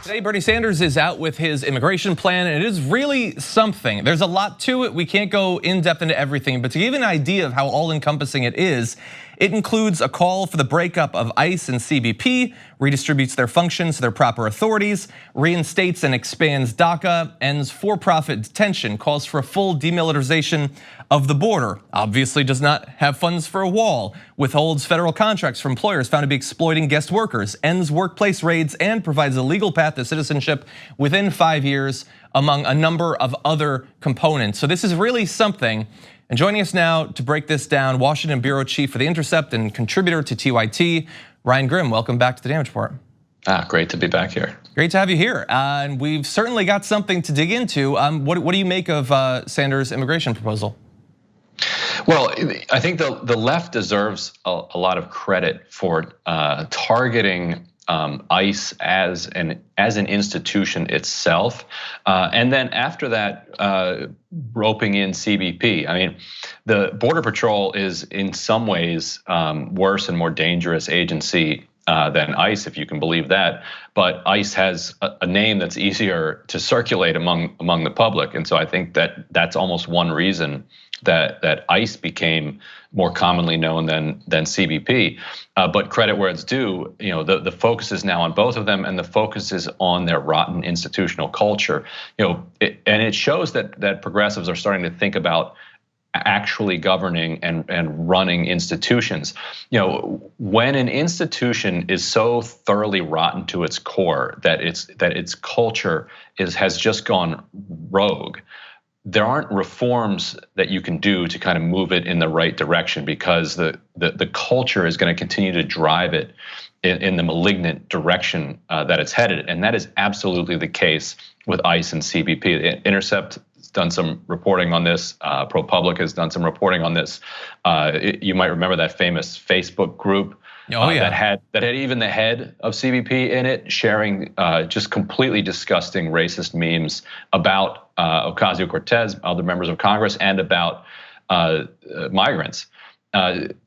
Today, Bernie Sanders is out with his immigration plan, and it is really something. There's a lot to it. We can't go in depth into everything, but to give an idea of how all-encompassing it is, it includes a call for the breakup of ICE and CBP, redistributes their functions to their proper authorities, reinstates and expands DACA, ends for-profit detention, calls for a full demilitarization of the border, obviously does not have funds for a wall, withholds federal contracts from employers found to be exploiting guest workers, ends workplace raids, and provides a legal path to citizenship within 5 years, among a number of other components. So this is really something. And joining us now to break this down, Washington Bureau Chief for The Intercept and contributor to TYT, Ryan Grim. Welcome back to the Damage Report. Great to be back here. Great to have you here. And we've certainly got something to dig into. What do you make of Sanders' immigration proposal? Well, I think the left deserves a lot of credit for targeting ICE as an institution itself, and then after that, roping in CBP. I mean, the Border Patrol is in some ways worse and more dangerous agency than ICE, if you can believe that. But ICE has a name that's easier to circulate among the public, and so I think that's almost one reason that ICE became more commonly known than CBP. But credit where it's due, the focus is now on both of them, and the focus is on their rotten institutional culture. And it shows that progressives are starting to think about actually governing and running institutions. When an institution is so thoroughly rotten to its core that its culture has just gone rogue, there aren't reforms that you can do to kind of move it in the right direction, because the culture is going to continue to drive it in the malignant direction that it's headed. And that is absolutely the case with ICE and CBP. The Intercept has done some reporting on this. ProPublica has done some reporting on this. You might remember that famous Facebook group that had even the head of CBP in it, sharing just completely disgusting racist memes about Ocasio-Cortez, other members of Congress, and about migrants.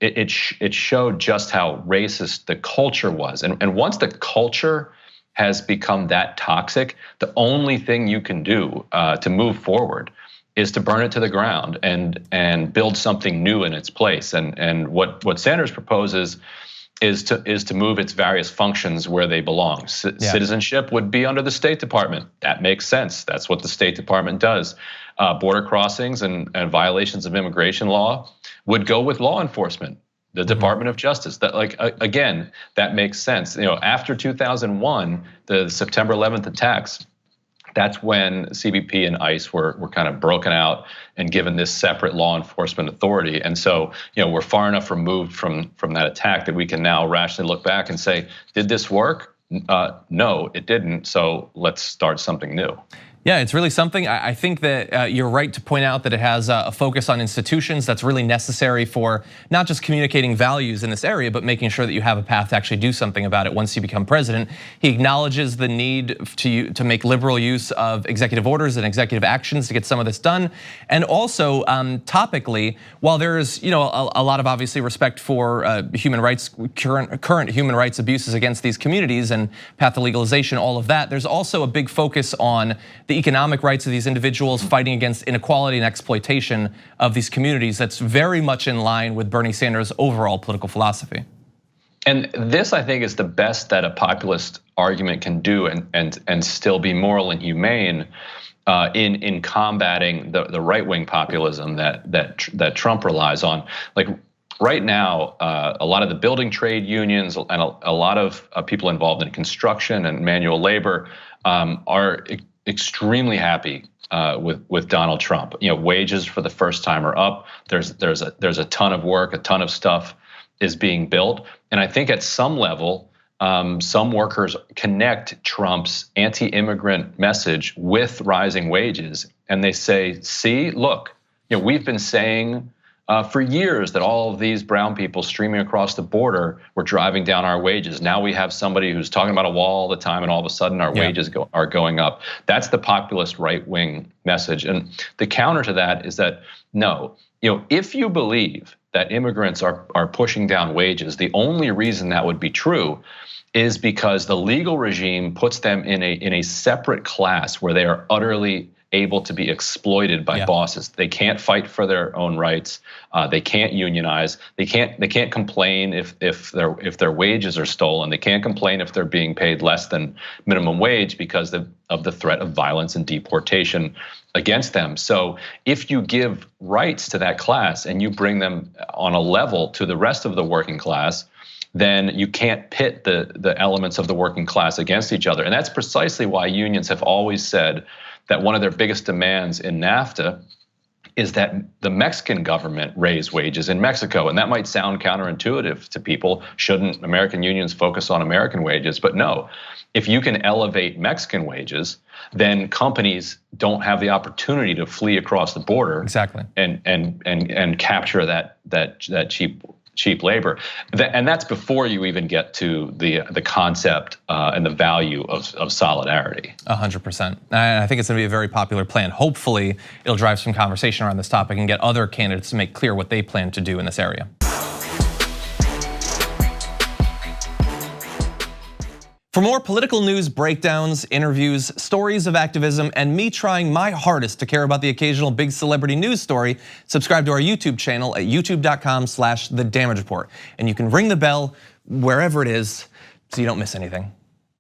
It showed just how racist the culture was, and once the culture has become that toxic, the only thing you can do to move forward is to burn it to the ground and build something new in its place. And what Sanders proposes is to move its various functions where they belong. Citizenship would be under the State Department. That makes sense. That's what the State Department does. Border crossings and violations of immigration law would go with law enforcement, the Department of Justice. That, again, that makes sense. After 2001, the September 11th attacks, that's when CBP and ICE were kind of broken out and given this separate law enforcement authority. And so, we're far enough removed from that attack that we can now rationally look back and say, did this work? No, it didn't. So let's start something new. Yeah, it's really something. I think that you're right to point out that it has a focus on institutions that's really necessary for not just communicating values in this area, but making sure that you have a path to actually do something about it once you become president. He acknowledges the need to make liberal use of executive orders and executive actions to get some of this done. And also, topically, while there's a lot of obviously respect for human rights, current human rights abuses against these communities and path to legalization, all of that, there's also a big focus on the economic rights of these individuals, fighting against inequality and exploitation of these communities. That's very much in line with Bernie Sanders' overall political philosophy. And this, I think, is the best that a populist argument can do and still be moral and humane in combating the right-wing populism that Trump relies on. Like right now, a lot of the building trade unions and a lot of people involved in construction and manual labor are extremely happy with Donald Trump. Wages for the first time are up. There's a ton of work, a ton of stuff is being built, and I think at some level, some workers connect Trump's anti-immigrant message with rising wages, and they say, "See, look, we've been saying for years that all of these brown people streaming across the border were driving down our wages. Now we have somebody who's talking about a wall all the time, and all of a sudden our wages are going up." That's the populist right-wing message. And the counter to that is that, no, if you believe that immigrants are pushing down wages, the only reason that would be true is because the legal regime puts them in a separate class where they are utterly able to be exploited by bosses. They can't fight for their own rights. They can't unionize. They can't complain if their wages are stolen. They can't complain if they're being paid less than minimum wage because of the threat of violence and deportation against them. So if you give rights to that class and you bring them on a level to the rest of the working class, then you can't pit the elements of the working class against each other. And that's precisely why unions have always said that one of their biggest demands in NAFTA is that the Mexican government raise wages in Mexico. And that might sound counterintuitive to people. Shouldn't American unions focus on American wages? But no, if you can elevate Mexican wages, then companies don't have the opportunity to flee across the border. Exactly. And capture that cheap labor. And that's before you even get to the concept and the value of solidarity. 100%. And I think it's going to be a very popular plan. Hopefully, it'll drive some conversation around this topic and get other candidates to make clear what they plan to do in this area. For more political news, breakdowns, interviews, stories of activism, and me trying my hardest to care about the occasional big celebrity news story, subscribe to our YouTube channel at youtube.com/The Damage Report. And you can ring the bell wherever it is so you don't miss anything.